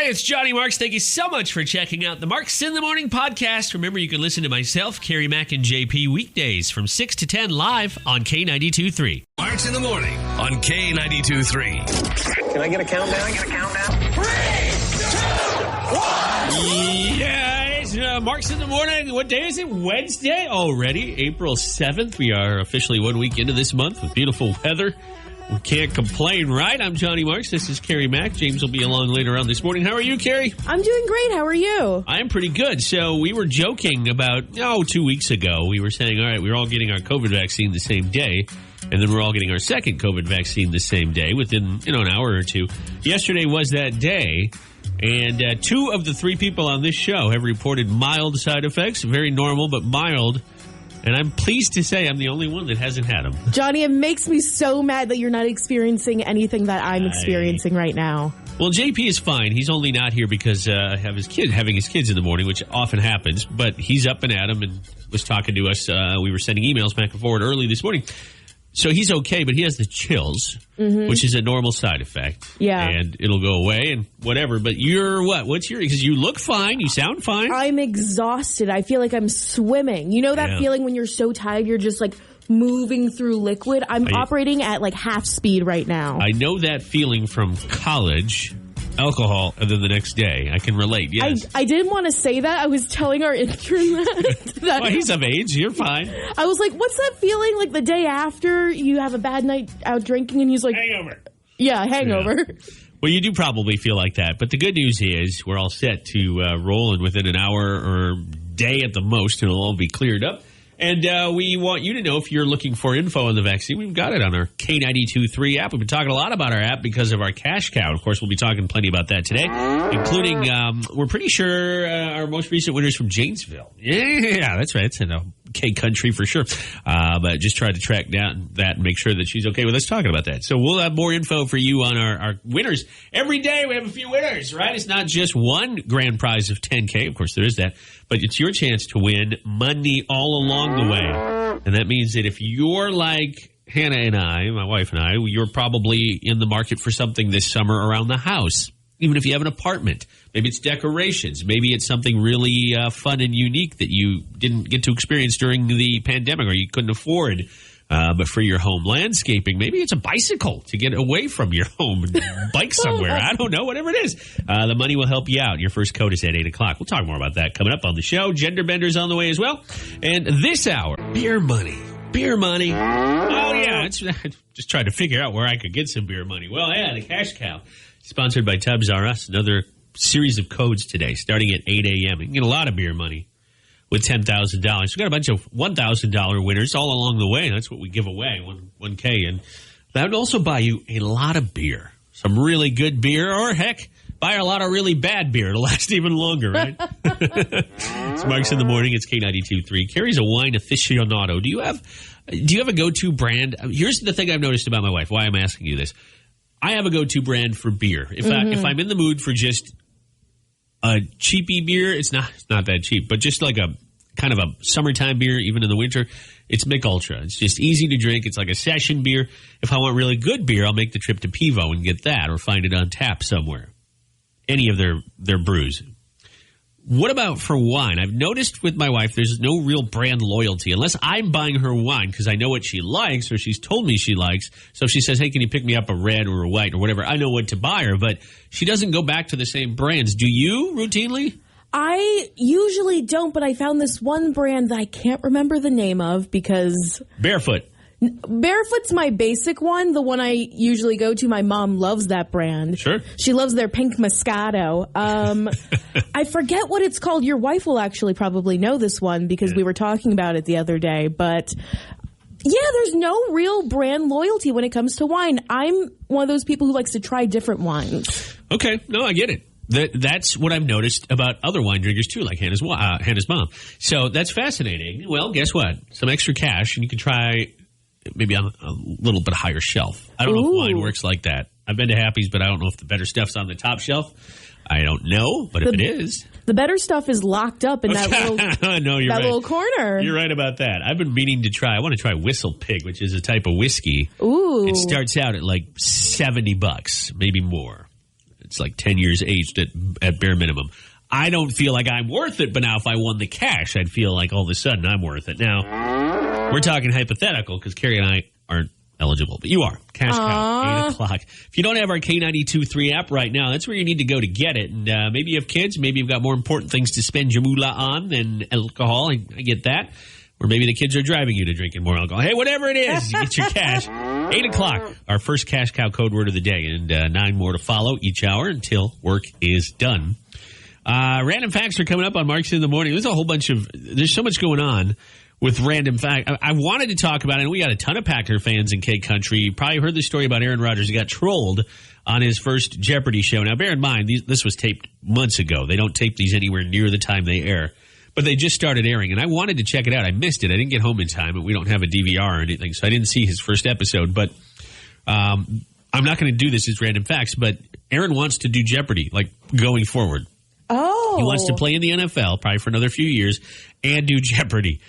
Hey, it's Johnny Marks. Thank you so much for checking out the Marks in the Morning podcast. Remember, you can listen to myself, Carrie Mack, and JP weekdays from 6 to 10 live on K92.3. Marks in the Morning on K92.3. Can I get a countdown? 3, 2, 1. Yeah, it's Marks in the Morning. What day is it? Wednesday already, April 7th. We are officially 1 week into this month with beautiful weather. We can't complain, right? I'm Johnny Marks. This is Carrie Mack. James will be along later on this morning. How are you, Carrie? I'm doing great. How are you? I'm pretty good. So we were joking about, 2 weeks ago. We were saying, all right, we're all getting our COVID vaccine the same day. And then we're all getting our second COVID vaccine the same day within, an hour or two. Yesterday was that day. And 2 of the 3 people on this show have reported mild side effects. Very normal, but mild. And I'm pleased to say I'm the only one that hasn't had them. Johnny, it makes me so mad that you're not experiencing anything that I'm experiencing right now. Well, JP is fine. He's only not here because having his kids in the morning, which often happens. But he's up and at 'em and was talking to us. We were sending emails back and forward early this morning. So he's okay, but he has the chills, which is a normal side effect. Yeah. And it'll go away and whatever. But you're what? What's your... Because you look fine. You sound fine. I'm exhausted. I feel like I'm swimming. You know that feeling when you're so tired, you're just like moving through liquid? I'm operating at like half speed right now. I know that feeling from college. Alcohol, and then the next day. I can relate, yes. I didn't want to say that. I was telling our intern that. Well, he's of age. You're fine. I was like, what's that feeling like the day after you have a bad night out drinking? And he's like... Hangover. Yeah, hangover. Yeah. Well, you do probably feel like that. But the good news is we're all set to roll, and within an hour or day at the most, it'll all be cleared up. And we want you to know if you're looking for info on the vaccine, we've got it on our K92.3 app. We've been talking a lot about our app because of our cash cow. Of course, we'll be talking plenty about that today, including, we're pretty sure our most recent winners from Janesville. Yeah, that's right. It's in a K country for sure. But just tried to track down that and make sure that she's okay with us talking about that. So we'll have more info for you on our winners. Every day we have a few winners, right? It's not just one grand prize of $10K. Of course, there is that. But it's your chance to win money all along the way. And that means that if you're like Hannah and I, my wife and I, you're probably in the market for something this summer around the house. Even if you have an apartment. Maybe it's decorations. Maybe it's something really fun and unique that you didn't get to experience during the pandemic or you couldn't afford. But for your home landscaping, maybe it's a bicycle to get away from your home and bike somewhere. I don't know, whatever it is. The money will help you out. Your first code is at 8 o'clock. We'll talk more about that coming up on the show. Gender Bender's on the way as well. And this hour, beer money. Beer money. Oh, yeah. Just trying to figure out where I could get some beer money. Well, yeah, the cash cow. Sponsored by Tubbs R Us. Another series of codes today, starting at 8 a.m. You can get a lot of beer money with $10,000. We've got a bunch of $1,000 winners all along the way. That's what we give away, 1K. And that would also buy you a lot of beer. Some really good beer, or heck, buy a lot of really bad beer. It'll last even longer, right? It's Marks in the Morning. It's K92.3. Carrie's a wine aficionado. Do you have a go-to brand? Here's the thing I've noticed about my wife, why I'm asking you this. I have a go-to brand for beer. If I'm in the mood for just a cheapy beer, it's not that cheap, but just like a kind of a summertime beer, even in the winter, it's Mick Ultra. It's just easy to drink. It's like a session beer. If I want really good beer, I'll make the trip to Pivo and get that, or find it on tap somewhere. Any of their brews. What about for wine? I've noticed with my wife, there's no real brand loyalty unless I'm buying her wine because I know what she likes or she's told me she likes. So if she says, hey, can you pick me up a red or a white or whatever, I know what to buy her, but she doesn't go back to the same brands. Do you routinely? I usually don't, but I found this one brand that I can't remember the name of because... Barefoot. Barefoot's my basic one, the one I usually go to. My mom loves that brand. Sure. She loves their pink Moscato. I forget what it's called. Your wife will actually probably know this one because we were talking about it the other day. But yeah, there's no real brand loyalty when it comes to wine. I'm one of those people who likes to try different wines. Okay. No, I get it. That's what I've noticed about other wine drinkers, too, like Hannah's mom. So that's fascinating. Well, guess what? Some extra cash, and you can try... maybe on a little bit higher shelf. I don't know if wine works like that. I've been to Happy's, but I don't know if the better stuff's on the top shelf. I don't know, but if it is... The better stuff is locked up in that little, no, you're right. Little corner. You're right about that. I've been meaning to try... I want to try Whistle Pig, which is a type of whiskey. Ooh. It starts out at like $70, maybe more. It's like 10 years aged at bare minimum. I don't feel like I'm worth it, but now if I won the cash, I'd feel like all of a sudden I'm worth it. Now, we're talking hypothetical because Carrie and I aren't eligible, but you are. Cash cow, 8 o'clock. If you don't have our K92.3 app right now, that's where you need to go to get it. And maybe you have kids. Maybe you've got more important things to spend your moolah on than alcohol. I get that. Or maybe the kids are driving you to drinking more alcohol. Hey, whatever it is, you get your cash. 8 o'clock, our first cash cow code word of the day. And 9 more to follow each hour until work is done. Random facts are coming up on Marks in the Morning. There's so much going on with random fact. I wanted to talk about it, and we got a ton of Packer fans in K Country. You probably heard the story about Aaron Rodgers. He got trolled on his first Jeopardy show. Now, bear in mind, this was taped months ago. They don't tape these anywhere near the time they air. But they just started airing, and I wanted to check it out. I missed it. I didn't get home in time, and we don't have a DVR or anything, so I didn't see his first episode. But I'm not going to do this as random facts, but Aaron wants to do Jeopardy, like, going forward. Oh. He wants to play in the NFL, probably for another few years, and do Jeopardy.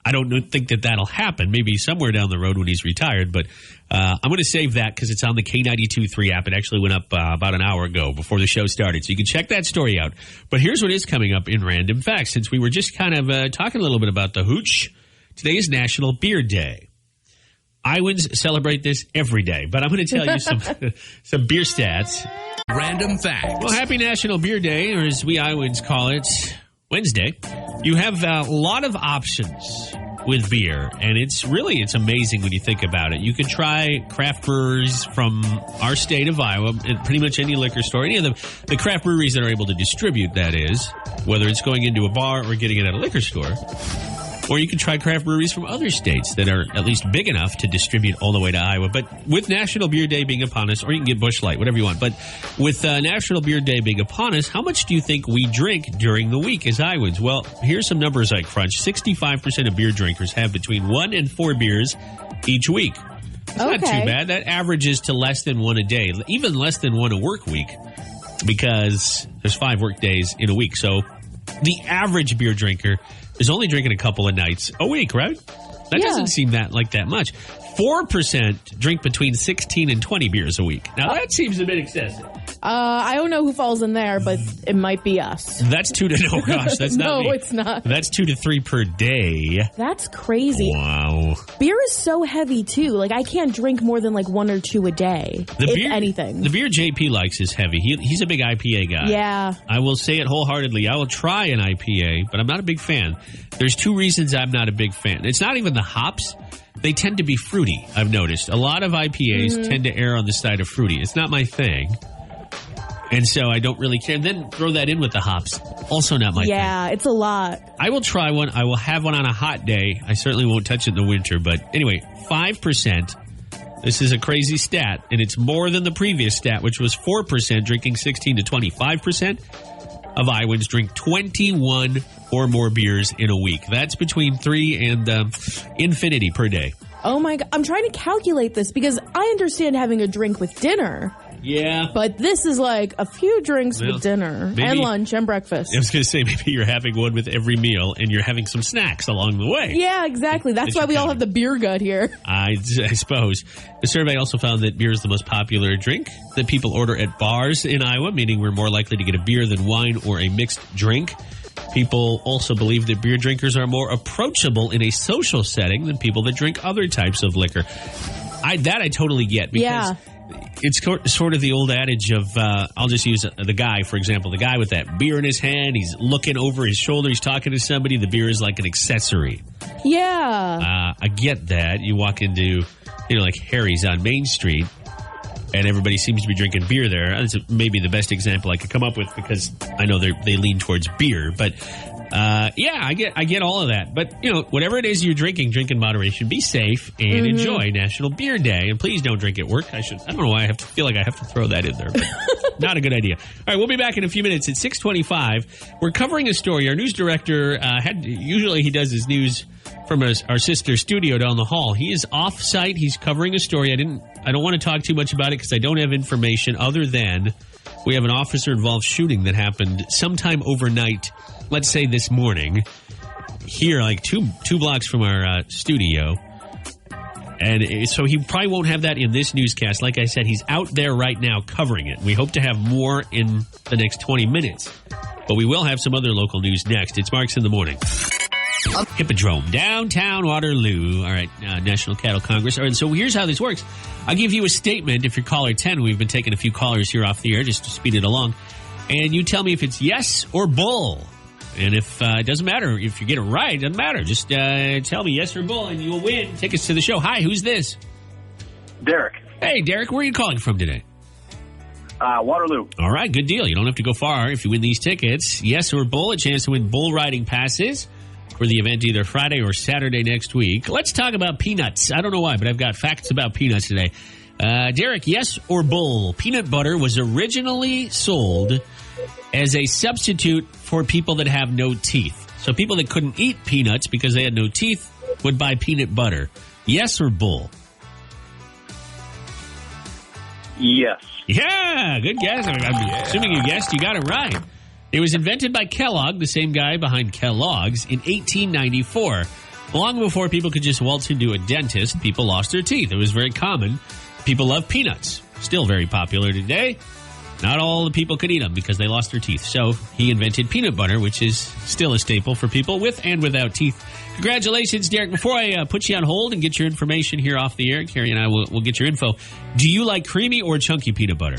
I don't think that'll happen. Maybe somewhere down the road when he's retired. But I'm going to save that because it's on the K92.3 app. It actually went up about an hour ago before the show started. So you can check that story out. But here's what is coming up in Random Facts. Since we were just kind of talking a little bit about the hooch, today is National Beer Day. Iowans celebrate this every day. But I'm going to tell you some beer stats. Random Facts. Well, happy National Beer Day, or as we Iowans call it, Wednesday. You have a lot of options with beer, and it's amazing when you think about it. You can try craft breweries from our state of Iowa, and pretty much any liquor store, any of the craft breweries that are able to distribute, that is, whether it's going into a bar or getting it at a liquor store. Or you can try craft breweries from other states that are at least big enough to distribute all the way to Iowa. But with National Beer Day being upon us, or you can get Busch Light, whatever you want. But with National Beer Day being upon us, how much do you think we drink during the week as Iowans? Well, here's some numbers I crunched. 65% of beer drinkers have between 1 and 4 beers each week. It's not too bad. That averages to less than 1 a day, even less than 1 a work week, because there's 5 work days in a week. So the average beer drinker is only drinking a couple of nights a week, right? That doesn't seem that much. 4% drink between 16 and 20 beers a week. Now, that seems a bit excessive. I don't know who falls in there, but it might be us. That's 2 to... Oh, gosh, that's not me. No, it's not. That's 2 to 3 per day. That's crazy. Wow. Beer is so heavy, too. Like, I can't drink more than, 1 or 2 a day, if anything. The beer JP likes is heavy. He's a big IPA guy. Yeah. I will say it wholeheartedly. I will try an IPA, but I'm not a big fan. There's 2 reasons I'm not a big fan. It's not even the hops. They tend to be fruity, I've noticed. A lot of IPAs tend to err on the side of fruity. It's not my thing. And so I don't really care. Then throw that in with the hops. Also not my thing. Yeah, it's a lot. I will try one. I will have one on a hot day. I certainly won't touch it in the winter. But anyway, 5%. This is a crazy stat. And it's more than the previous stat, which was 4% drinking 16 to 25% of Iowans drink 21 or more beers in a week. That's between 3 and infinity per day. Oh my God. I'm trying to calculate this because I understand having a drink with dinner. Yeah. But this is like a few drinks with dinner and lunch and breakfast. I was going to say, maybe you're having one with every meal and you're having some snacks along the way. Yeah, exactly. That's why we all have the beer gut here. I suppose. The survey also found that beer is the most popular drink that people order at bars in Iowa, meaning we're more likely to get a beer than wine or a mixed drink. People also believe that beer drinkers are more approachable in a social setting than people that drink other types of liquor. I totally get, because it's sort of the old adage of, I'll just use the guy, for example, the guy with that beer in his hand, he's looking over his shoulder, he's talking to somebody, the beer is like an accessory. Yeah. I get that. You walk into, like Harry's on Main Street, and everybody seems to be drinking beer there. That's maybe the best example I could come up with, because I know they lean towards beer. But, I get all of that. But, whatever it is you're drinking, drink in moderation. Be safe and enjoy National Beer Day. And please don't drink at work. I don't know why I feel like I have to throw that in there. But not a good idea. All right, we'll be back in a few minutes at 6:25. We're covering a story. Our news director, usually he does his news from our sister studio down the hall. He is off-site. He's covering a story. I don't want to talk too much about it because I don't have information other than we have an officer-involved shooting that happened sometime overnight, let's say this morning, here, like two blocks from our studio. And so he probably won't have that in this newscast. Like I said, he's out there right now covering it. We hope to have more in the next 20 minutes. But we will have some other local news next. It's Marks in the Morning. Hippodrome, downtown Waterloo. All right, National Cattle Congress. All right, so here's how this works. I'll give you a statement if you're caller 10. We've been taking a few callers here off the air just to speed it along. And you tell me if it's yes or bull. And if it doesn't matter, if you get it right, it doesn't matter. Just tell me yes or bull and you'll win tickets to the show. Hi, who's this? Derek. Hey, Derek, where are you calling from today? Waterloo. All right, good deal. You don't have to go far if you win these tickets. Yes or bull, a chance to win bull riding passes for the event either Friday or Saturday next week. Let's talk about peanuts. I don't know why, but I've got facts about peanuts today. Derek, yes or bull, peanut butter was originally sold as a substitute for people that have no teeth. So people that couldn't eat peanuts because they had no teeth would buy peanut butter. Yes or bull? Yes. Yeah, good guess. I'm assuming you guessed. You got it right. It was invented by Kellogg, the same guy behind Kellogg's, in 1894. Long before people could just waltz into a dentist, people lost their teeth. It was very common. People love peanuts. Still very popular today. Not all the people could eat them because they lost their teeth. So he invented peanut butter, which is still a staple for people with and without teeth. Congratulations, Derek. Before I put you on hold and get your information here off the air, Carrie and I will get your info. Do you like creamy or chunky peanut butter?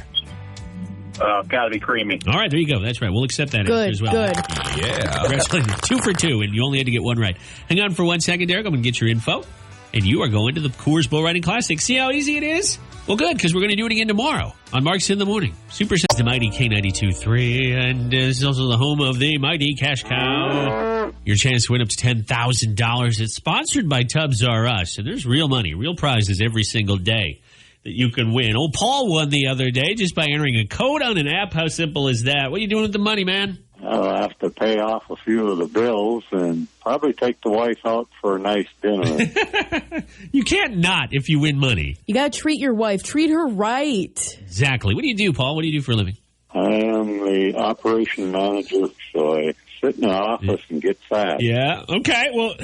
Got to be creamy. All right, there you go. That's right. We'll accept that answer as well. Good. Yeah. Congratulations. 2 for 2, and you only had to get one right. Hang on for 1 second, Derek. I'm going to get your info, and you are going to the Coors Bull Riding Classic. See how easy it is? Well, good, because we're going to do it again tomorrow on Marks in the Morning. Super Sense, the mighty K92.3, and this is also the home of the mighty Cash Cow. Your chance to win up to $10,000. It's sponsored by Tubbs R Us, and there's real money, real prizes every single day that you can win. Old Paul won the other day just by entering a code on an app. How simple is that? What are you doing with the money, man? I'll have to pay off a few of the bills and probably take the wife out for a nice dinner. You can't not if you win money. You got to treat your wife. Treat her right. Exactly. What do you do, Paul? What do you do for a living? I am the operation manager, so I sit in the office and get fat. Yeah. Okay. Well,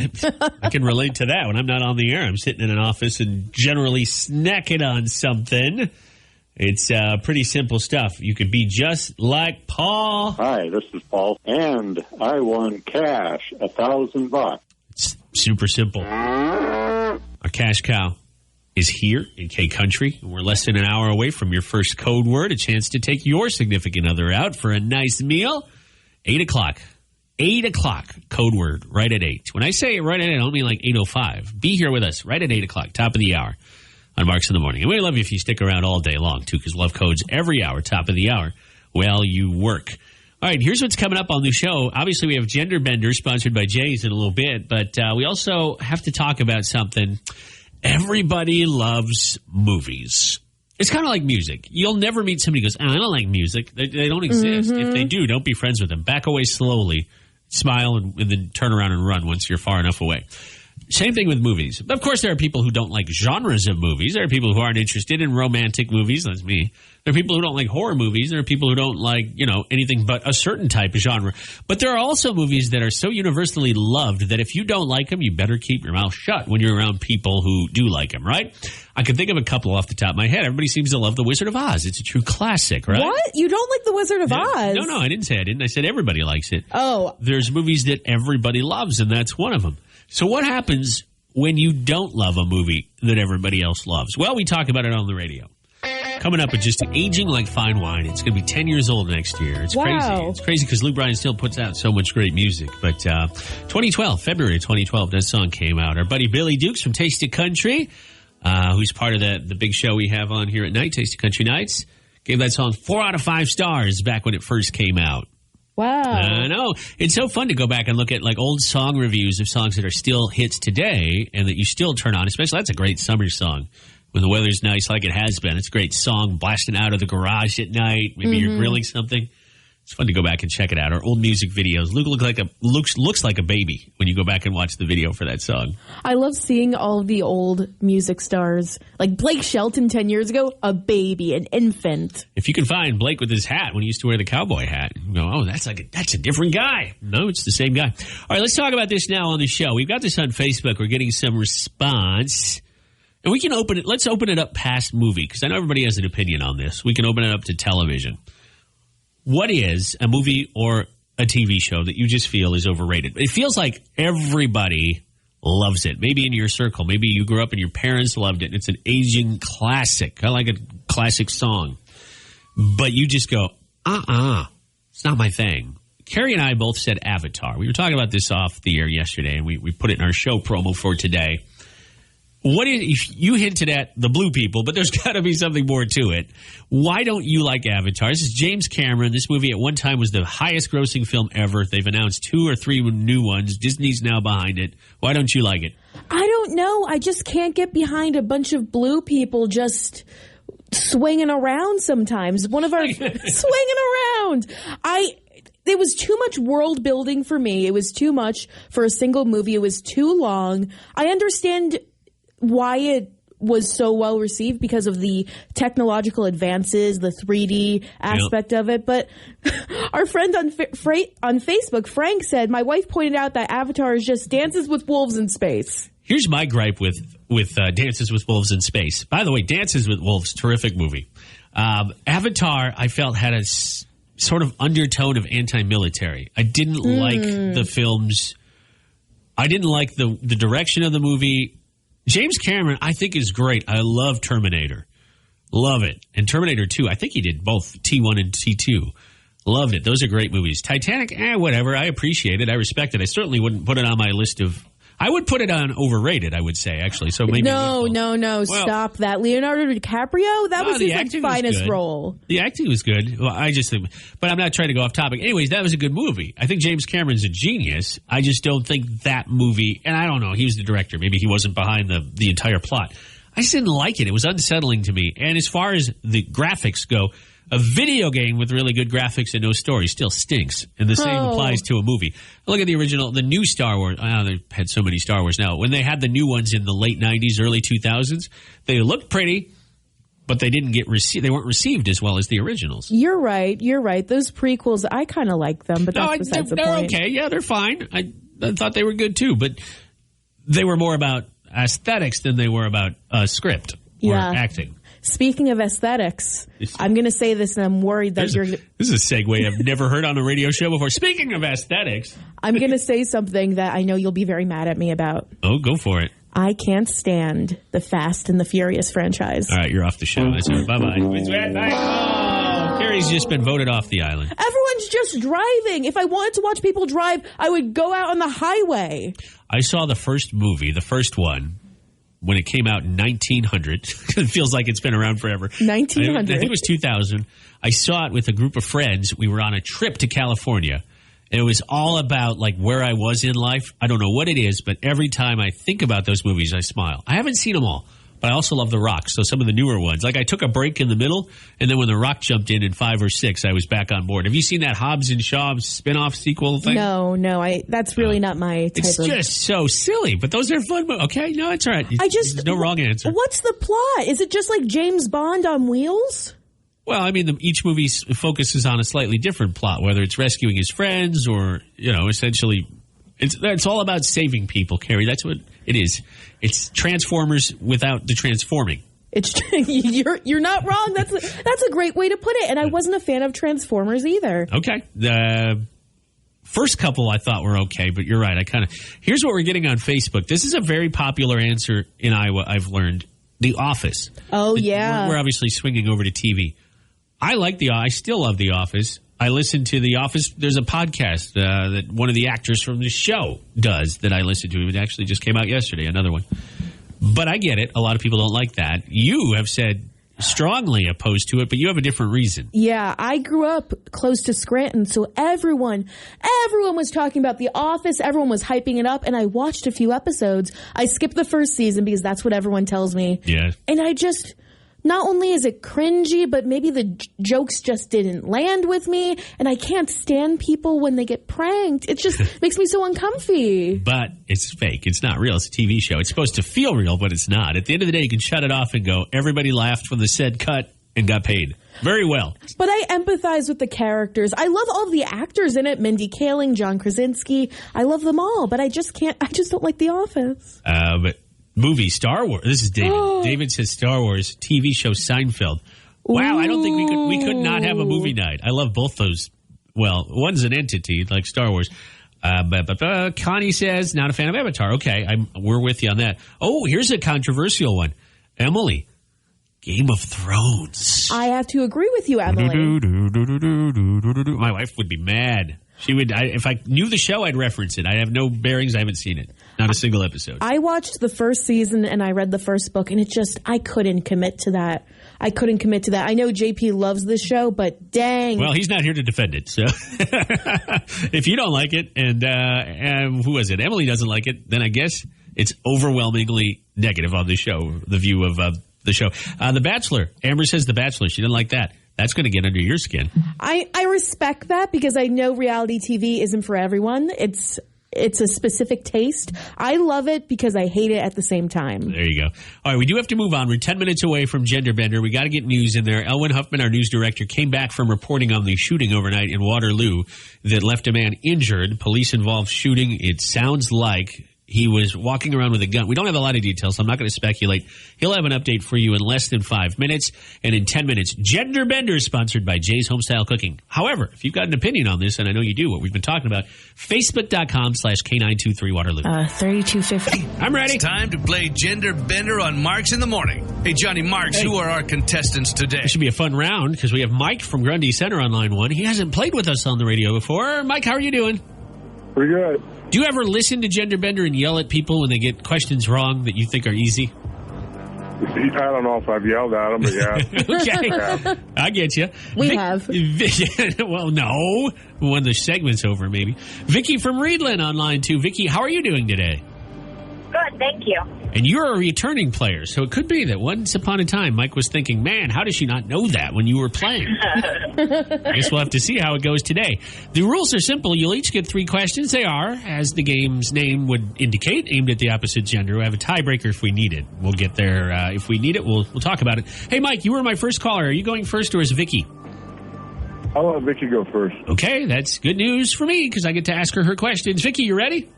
I can relate to that. When I'm not on the air, I'm sitting in an office and generally snacking on something. It's pretty simple stuff. You could be just like Paul. Hi, this is Paul, and I won cash, $1,000. It's super simple. Our Cash Cow is here in K Country. We're less than an hour away from your first code word, a chance to take your significant other out for a nice meal. 8 o'clock. 8 o'clock, code word, right at 8. When I say right at 8, I don't mean like 8:05. Be here with us right at 8 o'clock, top of the hour on Marks in the Morning. And we love you if you stick around all day long, too, because love codes every hour, top of the hour, while you work. All right, here's what's coming up on the show. Obviously, we have Gender Bender, sponsored by Jay's in a little bit, but we also have to talk about something. Everybody loves movies. It's kind of like music. You'll never meet somebody who goes, I don't like music. They don't exist. If they do, don't be friends with them. Back away slowly, smile, and then turn around and run once you're far enough away. Same thing with movies. Of course, there are people who don't like genres of movies. There are people who aren't interested in romantic movies. That's me. There are people who don't like horror movies. There are people who don't like, anything but a certain type of genre. But there are also movies that are so universally loved that if you don't like them, you better keep your mouth shut when you're around people who do like them, right? I can think of a couple off the top of my head. Everybody seems to love The Wizard of Oz. It's a true classic, right? What? You don't like The Wizard of Oz? No, I didn't say I didn't. I said everybody likes it. Oh. There's movies that everybody loves, and that's one of them. So what happens when you don't love a movie that everybody else loves? Well, we talk about it on the radio. Coming up, it's just aging like fine wine. It's going to be 10 years old next year. It's crazy. It's crazy because Luke Bryan still puts out so much great music. But February 2012, that song came out. Our buddy Billy Dukes from Taste of Country, who's part of the big show we have on here at night, Taste of Country Nights, gave that song 4 out of 5 stars back when it first came out. Wow. I know. It's so fun to go back and look at like old song reviews of songs that are still hits today and that you still turn on. Especially, that's a great summer song. When the weather's nice like it has been. It's a great song, blasting out of the garage at night. Maybe you're grilling something. It's fun to go back and check it out. Or old music videos. Luke looks like a baby when you go back and watch the video for that song. I love seeing all of the old music stars. Like Blake Shelton 10 years ago, a baby, an infant. If you can find Blake with his hat when he used to wear the cowboy hat, you go, oh, that's a different guy. No, it's the same guy. All right, let's talk about this now on the show. We've got this on Facebook. We're getting some response. And we can open it. Let's open it up past movie, because I know everybody has an opinion on this. We can open it up to television. What is a movie or a TV show that you just feel is overrated? It feels like everybody loves it. Maybe in your circle. Maybe you grew up and your parents loved it. It's an aging classic. I like a classic song. But you just go, it's not my thing. Carrie and I both said Avatar. We were talking about this off the air yesterday, and we put it in our show promo for today. You hinted at the blue people, but there's got to be something more to it. Why don't you like Avatar? This is James Cameron. This movie at one time was the highest grossing film ever. They've announced 2 or 3 new ones. Disney's now behind it. Why don't you like it? I don't know. I just can't get behind a bunch of blue people just swinging around sometimes. One of our swinging around. There was too much world building for me. It was too much for a single movie. It was too long. I understand why it was so well received because of the technological advances, the 3D aspect of it. But our friend on Facebook, Frank, said, my wife pointed out that Avatar is just Dances with Wolves in space. Here's my gripe with Dances with Wolves in Space. By the way, Dances with Wolves, terrific movie. Avatar, I felt, had a sort of undertone of anti-military. I didn't like the films. I didn't like the direction of the movie. James Cameron, I think, is great. I love Terminator. Love it. And Terminator 2, I think he did both T1 and T2. Loved it. Those are great movies. Titanic, whatever. I appreciate it. I respect it. I certainly wouldn't put it on my list of... I would put it on overrated, I would say, actually. So maybe No. Stop that. Leonardo DiCaprio? That was his finest role. The acting was good. Well, but I'm not trying to go off topic. Anyways, that was a good movie. I think James Cameron's a genius. I just don't think that movie, and I don't know, he was the director. Maybe he wasn't behind the entire plot. I just didn't like it. It was unsettling to me. And as far as the graphics go, a video game with really good graphics and no story still stinks. And the same applies to a movie. Look at the original, the new Star Wars. They've had so many Star Wars now. When they had the new ones in the late 90s, early 2000s, they looked pretty, but they didn't get they weren't received as well as the originals. You're right. Those prequels, I kind of like them, but that's besides the point. They're okay. Yeah, they're fine. I thought they were good too, but they were more about aesthetics than they were about script or acting. Speaking of aesthetics, I'm going to say this, and I'm worried that This is a segue I've never heard on a radio show before. Speaking of aesthetics. I'm going to say something that I know you'll be very mad at me about. Oh, go for it. I can't stand the Fast and the Furious franchise. All right, you're off the show. That's all right. Bye-bye. Oh, Carrie's just been voted off the island. Everyone's just driving. If I wanted to watch people drive, I would go out on the highway. I saw the first movie, the first one, when it came out in 1900. It feels like it's been around forever. 1900. I think it was 2000. I saw it with a group of friends. We were on a trip to California. And it was all about like where I was in life. I don't know what it is, but every time I think about those movies, I smile. I haven't seen them all, but I also love The Rock. So some of the newer ones. Like I took a break in the middle, and then when The Rock jumped in 5 or 6, I was back on board. Have you seen that Hobbs and Shaw spin-off sequel thing? No. That's really not my type It's just so silly, but those are fun. Okay, no, it's all right. There's no wrong answer. What's the plot? Is it just like James Bond on wheels? Well, I mean, each movie focuses on a slightly different plot, whether it's rescuing his friends or, essentially, it's all about saving people, Carrie. That's what it is. It's Transformers without the transforming. You're not wrong. That's a great way to put it. And I wasn't a fan of Transformers either. Okay. The first couple I thought were okay, but you're right. Here's what we're getting on Facebook. This is a very popular answer in Iowa, I've learned. The Office. Oh, yeah. We're obviously swinging over to TV. I still love The Office. I listen to The Office. There's a podcast that one of the actors from the show does that I listen to. It actually just came out yesterday, another one. But I get it. A lot of people don't like that. You have said strongly opposed to it, but you have a different reason. Yeah, I grew up close to Scranton, so everyone was talking about The Office. Everyone was hyping it up, and I watched a few episodes. I skipped the first season because that's what everyone tells me. Yeah. And not only is it cringy, but maybe the jokes just didn't land with me, and I can't stand people when they get pranked. It just makes me so uncomfy. But it's fake. It's not real. It's a TV show. It's supposed to feel real, but it's not. At the end of the day, you can shut it off and go, everybody laughed when the set cut and got paid. Very well. But I empathize with the characters. I love all of the actors in it. Mindy Kaling, John Krasinski. I love them all, but I just don't like The Office. But Movie, Star Wars. This is David. David says Star Wars, TV show Seinfeld. Wow, I don't think we could not have a movie night. I love both those. Well, one's an entity, like Star Wars. But Connie says, not a fan of Avatar. Okay, we're with you on that. Oh, here's a controversial one. Emily, Game of Thrones. I have to agree with you, Emily. My wife would be mad. She would. If I knew the show, I'd reference it. I have no bearings. I haven't seen it. Not a single episode. I watched the first season and I read the first book, and I couldn't commit to that. I know JP loves this show, but dang. Well, he's not here to defend it. So if you don't like it, and who was it? Emily doesn't like it, then I guess it's overwhelmingly negative on the show, the view of the show. The Bachelor. Amber says The Bachelor. She didn't like that. That's going to get under your skin. I respect that because I know reality TV isn't for everyone. It's a specific taste. I love it because I hate it at the same time. There you go. All right, we do have to move on. We're 10 minutes away from Gender Bender. We got to get news in there. Elwyn Huffman, our news director, came back from reporting on the shooting overnight in Waterloo that left a man injured. Police-involved shooting. It sounds like he was walking around with a gun. We don't have a lot of details, so I'm not going to speculate. He'll have an update for you in less than 5 minutes. And in 10 minutes, Gender Bender is sponsored by Jay's Homestyle Cooking. However, if you've got an opinion on this, and I know you do, what we've been talking about, Facebook.com/K923 Waterloo. 3250. I'm ready. It's time to play Gender Bender on Marks in the Morning. Hey, Johnny Marks, who are our contestants today? This should be a fun round because we have Mike from Grundy Center on line 1. He hasn't played with us on the radio before. Mike, how are you doing? Pretty good. Do you ever listen to Gender Bender and yell at people when they get questions wrong that you think are easy? I don't know if I've yelled at him, but yeah. Okay. Yeah. I get you. We have. Well, no. When the segment's over, maybe. Vicky from Reedland on line 2. Vicky, how are you doing today? Good, thank you. And you're a returning player, so it could be that once upon a time Mike was thinking, man, how does she not know that when you were playing? I guess we'll have to see how it goes today. The rules are simple. You'll each get 3 questions. They are, as the game's name would indicate, aimed at the opposite gender. We'll have a tiebreaker if we need it. We'll get there. If we need it, we'll talk about it. Hey, Mike, you were my first caller. Are you going first or is Vicky? I'll let Vicky go first. Okay, that's good news for me because I get to ask her questions. Vicky, you ready?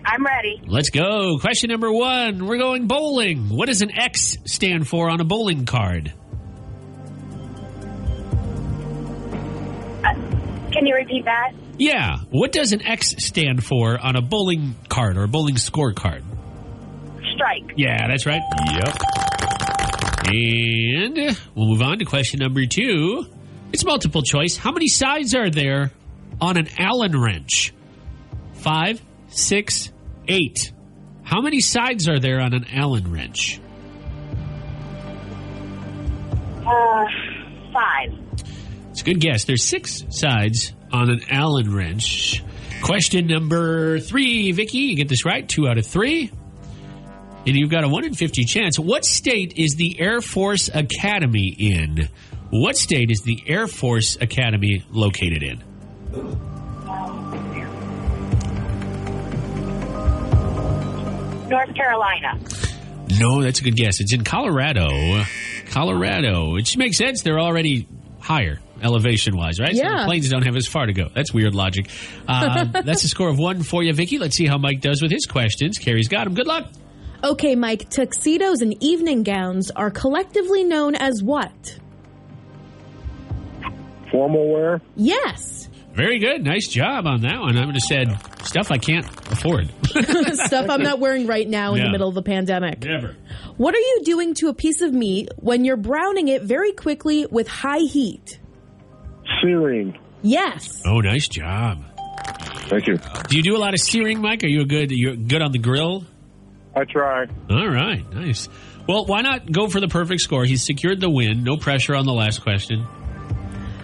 I'm ready. Let's go. Question number 1. We're going bowling. What does an X stand for on a bowling card? Can you repeat that? Yeah. What does an X stand for on a bowling card or a bowling scorecard? Strike. Yeah, that's right. Yep. And we'll move on to question number 2. It's multiple choice. How many sides are there on an Allen wrench? 5, 6, 8. How many sides are there on an Allen wrench? 5. It's a good guess. There's 6 sides on an Allen wrench. Question number 3, Vicky. You get this right. 2 out of 3. And you've got a 1 in 50 chance. What state is the Air Force Academy in? What state is the Air Force Academy located in? North Carolina. No, that's a good guess. It's in Colorado. Colorado. Which makes sense. They're already higher elevation-wise, right? Yeah. So the planes don't have as far to go. That's weird logic. That's a score of 1 for you, Vicky. Let's see how Mike does with his questions. Carrie's got him. Good luck. Okay, Mike, tuxedos and evening gowns are collectively known as what? Formal wear? Yes. Very good. Nice job on that one. I would have said stuff I can't afford. Stuff I'm not wearing right now in the middle of the pandemic. Never. What are you doing to a piece of meat when you're browning it very quickly with high heat? Searing. Yes. Oh, nice job. Thank you. Do you do a lot of searing, Mike? You're good on the grill? I try. All right. Nice. Well, why not go for the perfect score? He's secured the win. No pressure on the last question.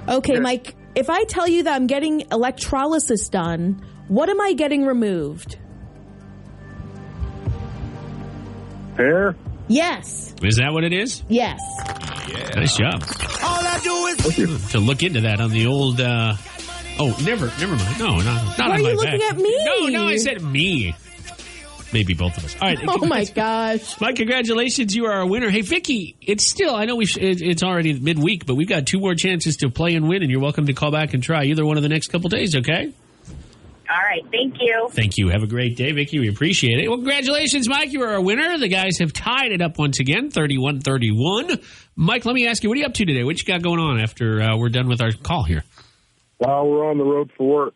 Okay, Mike, if I tell you that I'm getting electrolysis done, what am I getting removed? Hair? Yes. Is that what it is? Yes. Yeah. Nice job. All I do is Thank you. To look into that on the old... never mind. No, not Why on are my you looking back. at me? No, I said me. Maybe both of us. All right. Oh, my gosh. Mike, congratulations. You are our winner. Hey, Vicky, it's still, I know it's already midweek, but we've got 2 more chances to play and win, and you're welcome to call back and try either one of the next couple days, okay? All right. Thank you. Thank you. Have a great day, Vicki. We appreciate it. Well, congratulations, Mike. You are our winner. The guys have tied it up once again, 31-31. Mike, let me ask you, what are you up to today? What you got going on after we're done with our call here? We're on the road for work.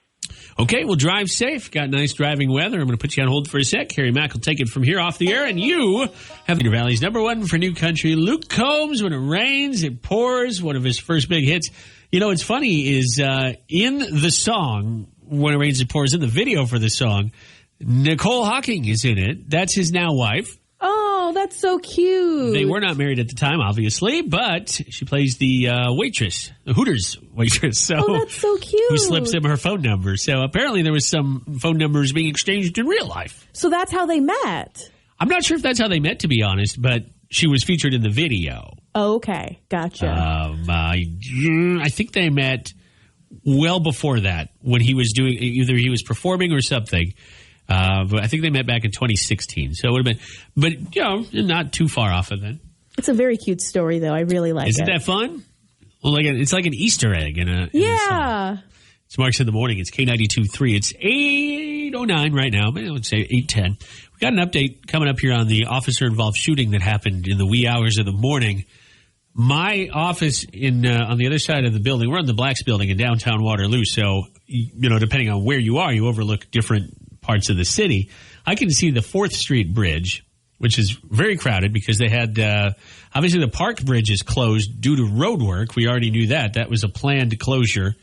Okay, well, drive safe. Got nice driving weather. I'm going to put you on hold for a sec. Carrie Mack will take it from here off the air, and you have your Valley's number one for new country, Luke Combs. When it rains, it pours. One of his first big hits. You know, what's funny is in the song, When It Rains, It Pours, in the video for the song, Nicole Hawking is in it. That's his now wife. Oh, that's so cute. They were not married at the time, obviously, but she plays the waitress, the Hooters waitress. So, that's so cute. Who slips him her phone number. So apparently there was some phone numbers being exchanged in real life. So that's how they met. I'm not sure if that's how they met, to be honest, but she was featured in the video. Oh, okay. Gotcha. I think they met well before that when he was doing, either he was performing or something. But I think they met back in 2016. So it would have been, but, you know, not too far off of then. It's a very cute story, though. I really like it. Isn't that fun? Well, it's like an Easter egg in a yeah. It's Marks in the Morning. It's K92.3. It's 8:09 right now. I would say 8:10. We got an update coming up here on the officer-involved shooting that happened in the wee hours of the morning. My office on the other side of the building, we're in the Blacks building in downtown Waterloo. So, you know, depending on where you are, you overlook different parts of the city. I can see the 4th Street Bridge, which is very crowded because they had, obviously the Park Bridge is closed due to road work. We already knew that. That was a planned closure.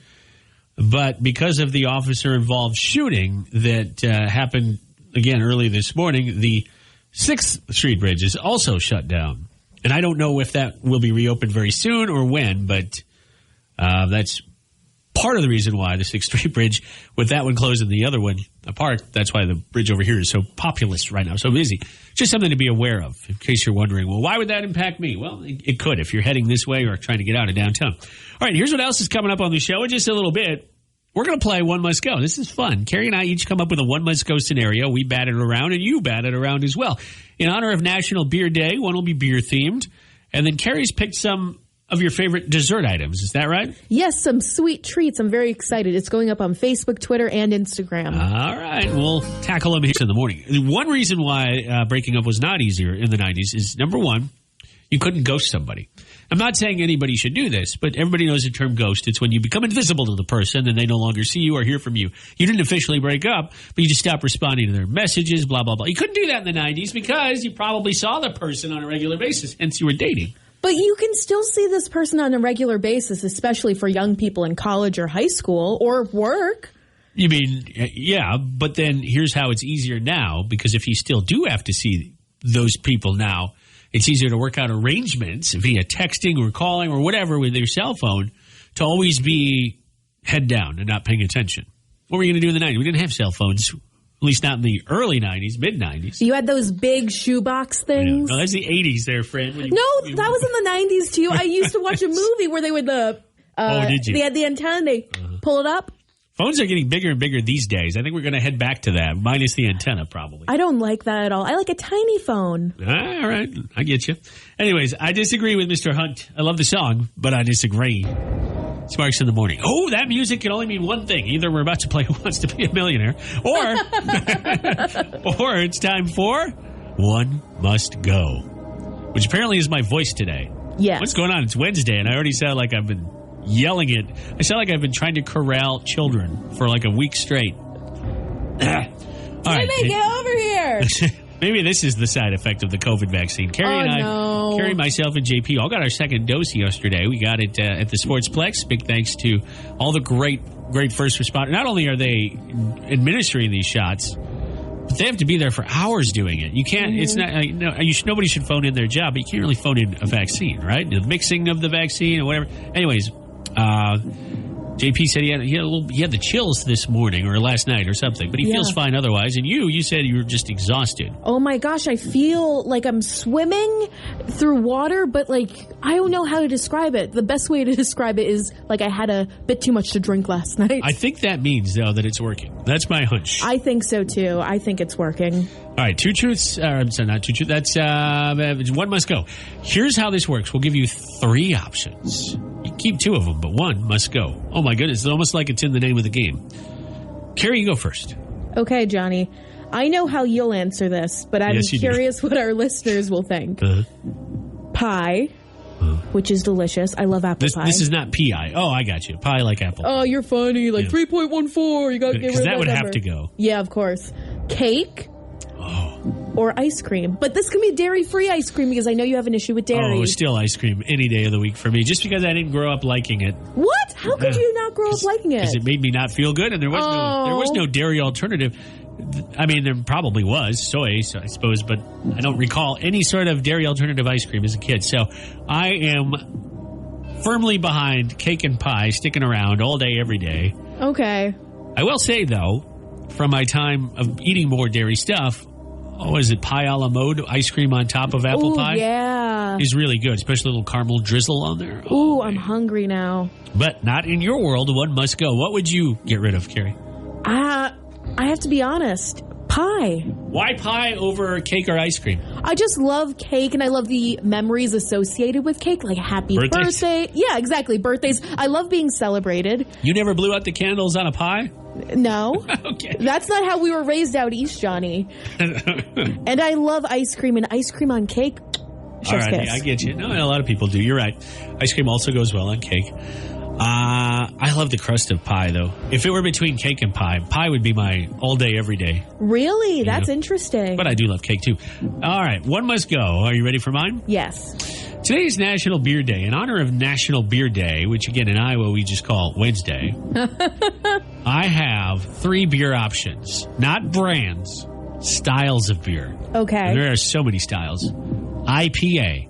But because of the officer-involved shooting that happened, again, early this morning, the 6th Street Bridge is also shut down. And I don't know if that will be reopened very soon or when, but that's part of the reason why the 6th Street Bridge, with that one closed and the other one apart, that's why the bridge over here is so populous right now, so busy. Just something to be aware of, in case you're wondering, well, why would that impact me? Well, it could if you're heading this way or trying to get out of downtown. All right, here's what else is coming up on the show in just a little bit. We're going to play One Must Go. This is fun. Carrie and I each come up with a One Must Go scenario. We bat it around, and you bat it around as well. In honor of National Beer Day, one will be beer-themed. And then Carrie's picked some of your favorite dessert items. Is that right? Yes, some sweet treats. I'm very excited. It's going up on Facebook, Twitter, and Instagram. All right. We'll tackle them here in the morning. One reason why breaking up was not easier in the 90s is, number one, you couldn't ghost somebody. I'm not saying anybody should do this, but everybody knows the term ghost. It's when you become invisible to the person and they no longer see you or hear from you. You didn't officially break up, but you just stopped responding to their messages, blah, blah, blah. You couldn't do that in the 90s because you probably saw the person on a regular basis, hence you were dating. But you can still see this person on a regular basis, especially for young people in college or high school or work. You mean, yeah, but then here's how it's easier now, because if you still do have to see those people now, it's easier to work out arrangements via texting or calling or whatever with your cell phone to always be head down and not paying attention. What were you going to do in the 90s? We didn't have cell phones, at least not in the early 90s, mid-90s. You had those big shoebox things. No, that's the 80s there, friend. That was in the 90s, too. I used to watch a movie where they would, did you? They had the antenna, they pull it up. Phones are getting bigger and bigger these days. I think we're going to head back to that, minus the antenna probably. I don't like that at all. I like a tiny phone. All right. I get you. Anyways, I disagree with Mr. Hunt. I love the song, but I disagree. Sparks in the Morning. Oh, that music can only mean one thing. Either we're about to play Who Wants to Be a Millionaire, or or it's time for One Must Go, which apparently is my voice today. Yes. What's going on? It's Wednesday, and I already sound like I've been yelling it. I sound like I've been trying to corral children for like a week straight. All right. Jimmy, get over here. Maybe this is the side effect of the COVID vaccine. Carrie, myself, and JP all got our second dose yesterday. We got it at the Sportsplex. Big thanks to all the great first responders. Not only are they administering these shots, but they have to be there for hours doing it. You can't. It's not. Nobody should phone in their job, but you can't really phone in a vaccine, right? The mixing of the vaccine or whatever. Anyways, JP said he had the chills this morning or last night or something, but he feels fine otherwise. And you said you were just exhausted. Oh my gosh, I feel like I'm swimming through water, but like I don't know how to describe it. The best way to describe it is like I had a bit too much to drink last night. I think that means though that it's working. That's my hunch. I think so too. I think it's working. All right, two truths. I'm sorry, not two truths. That's one must go. Here's how this works. We'll give you 3 options. You keep 2 of them, but 1 must go. Oh my goodness, it's almost like it's in the name of the game. Carrie, you go first. Okay, Johnny. I know how you'll answer this, but I'm Yes, you do. curious what our listeners will think. Uh-huh. Pie, which is delicious. I love apple pie. This is not P.I. Oh, I got you. Pie like apple. Oh, you're funny. Like 3.14. You got to get rid of Because that would number. have to go. Yeah, of course. Cake Oh. or ice cream. But this can be dairy-free ice cream because I know you have an issue with dairy. Oh, still ice cream any day of the week for me, just because I didn't grow up liking it. What? How could you not grow up liking Because it? it made me not feel good, and there was no dairy alternative. I mean, there probably was soy, so I suppose, but I don't recall any sort of dairy alternative ice cream as a kid. So I am firmly behind cake and pie, sticking around all day, every day. Okay. I will say, though, from my time of eating more dairy stuff, is it pie a la mode, ice cream on top of apple Ooh, pie? yeah. Is really good, especially a little caramel drizzle on there. Ooh, I'm hungry now. But not in your world. One must go. What would you get rid of, Carrie? I have to be honest. Pie. Why pie over cake or ice cream? I just love cake, and I love the memories associated with cake, like a happy Birthdays? birthday. Yeah, exactly. Birthdays. I love being celebrated. You never blew out the candles on a pie? No. Okay. That's not how we were raised out east, Johnny. And I love ice cream, and ice cream on cake. All Chef's right, kiss. I get you. No, a lot of people do. You're right. Ice cream also goes well on cake. I love the crust of pie, though. If it were between cake and pie, pie would be my all day, every day. Really? That's Yeah. interesting. But I do love cake, too. All right, one must go. Are you ready for mine? Yes. Today is National Beer Day. In honor of National Beer Day, which again in Iowa we just call Wednesday, I have 3 beer options. Not brands, styles of beer. Okay. And there are so many styles. IPA.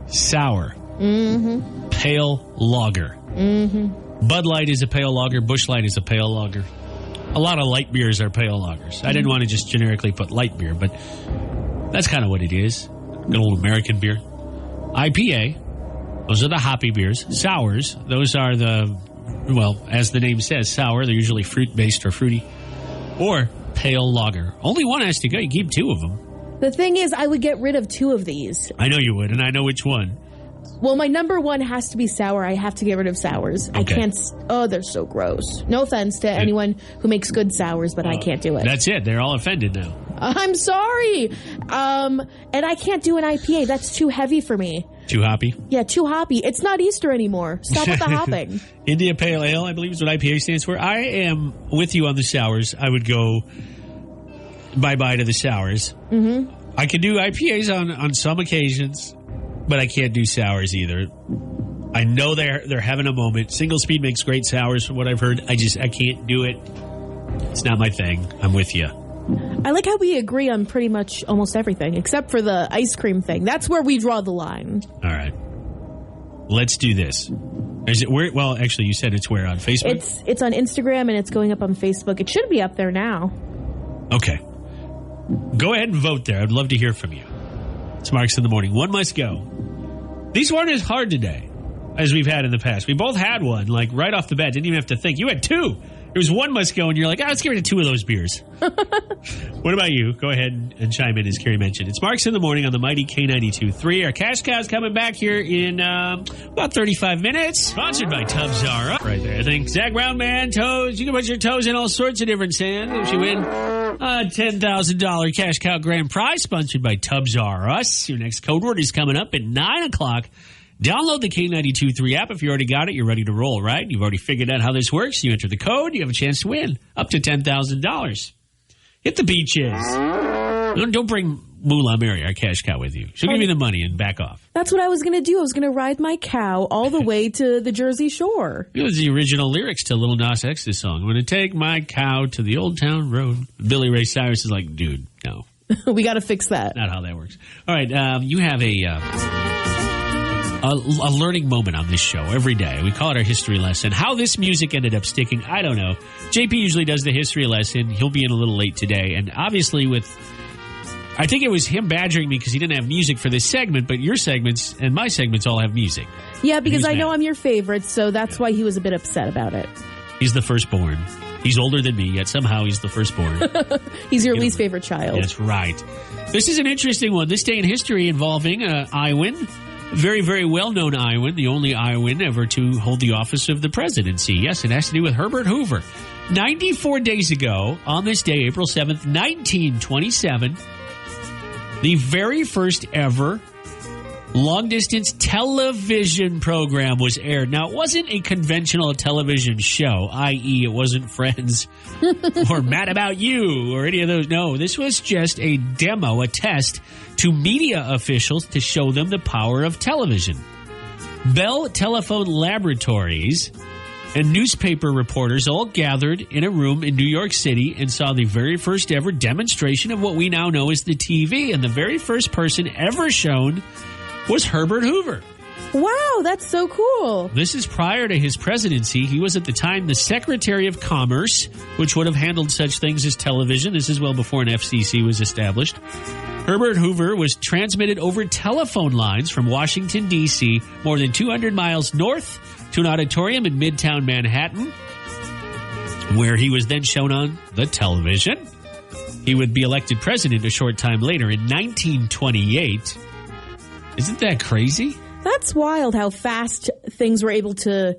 Sour. Pale lager. Bud Light is a pale lager. Busch Light is a pale lager. A lot of light beers are pale lagers. I didn't want to just generically put light beer, but that's kind of what it is. Good old American beer. IPA, those are the hoppy beers. Sours, those are as the name says, sour. They're usually fruit-based or fruity. Or pale lager. Only one has to go. You keep 2 of them. The thing is, I would get rid of 2 of these. I know you would, and I know which one. Well, my number 1 has to be sour. I have to get rid of sours. I Okay. can't. They're so gross. No offense to anyone who makes good sours, but I can't do it. That's it. They're all offended now. I'm sorry. And I can't do an IPA. That's too heavy for me. Too hoppy. Yeah, too hoppy. It's not Easter anymore. Stop with the hopping. India Pale Ale, I believe is what IPA stands for. I am with you on the sours. I would go bye-bye to the sours. Mm-hmm. I can do IPAs on some occasions, but I can't do sours either. I know they're having a moment. Single Speed makes great sours from what I've heard. I can't do it. It's not my thing. I'm with you. I like how we agree on pretty much almost everything, except for the ice cream thing. That's where we draw the line. All right. Let's do this. Is it where? Well, actually, you said it's where on Facebook? It's on Instagram and it's going up on Facebook. It should be up there now. Okay. Go ahead and vote there. I'd love to hear from you. It's Marks in the Morning. One must go. These weren't as hard today as we've had in the past. We both had one, like right off the bat. Didn't even have to think. You had 2. It was one must go, and you're like, let's get rid of 2 of those beers. What about you? Go ahead and chime in, as Carrie mentioned. It's Marks in the Morning on the mighty K92.3. Our Cash Cow's coming back here in about 35 minutes. Sponsored by Tubbs R Us. Right there. I think Zach Brown, man, toes. You can put your toes in all sorts of different sand if you win a $10,000 Cash Cow grand prize. Sponsored by Tubbs R Us. Your next code word is coming up at 9 o'clock. Download the K92.3 app. If you already got it, you're ready to roll, right? You've already figured out how this works. You enter the code, you have a chance to win up to $10,000. Hit the beaches. Don't bring Moolah Mary, our cash cow, with you. She'll give you the money and back off. That's what I was going to do. I was going to ride my cow all the way to the Jersey Shore. It was the original lyrics to Lil Nas X's song. I'm going to take my cow to the old town road. Billy Ray Cyrus is like, dude, no. We got to fix that. Not how that works. All right, you have a learning moment on this show every day. We call it our history lesson. How this music ended up sticking, I don't know. JP usually does the history lesson. He'll be in a little late today. And obviously I think it was him badgering me because he didn't have music for this segment, but your segments and my segments all have music. Yeah, because I mad. know I'm your favorite, so that's why he was a bit upset about it. He's the firstborn. He's older than me, yet somehow he's the firstborn. He's your least favorite child. That's right. This is an interesting one. This day in history involving Iowan. Very, very well-known Iowan, the only Iowan ever to hold the office of the presidency. Yes, it has to do with Herbert Hoover. 94 days ago, on this day, April 7th, 1927, the very first ever long-distance television program was aired. Now, it wasn't a conventional television show, i.e. it wasn't Friends or Mad About You or any of those. No, this was just a demo, a test to media officials to show them the power of television. Bell Telephone Laboratories and newspaper reporters all gathered in a room in New York City and saw the very first ever demonstration of what we now know as the TV. And the very first person ever shown was Herbert Hoover. Wow, that's so cool. This is prior to his presidency. He was at the time the Secretary of Commerce, which would have handled such things as television. This is well before an FCC was established. Herbert Hoover was transmitted over telephone lines from Washington, D.C., more than 200 miles north to an auditorium in Midtown Manhattan, where he was then shown on the television. He would be elected president a short time later in 1928. Isn't that crazy? That's wild how fast things were able to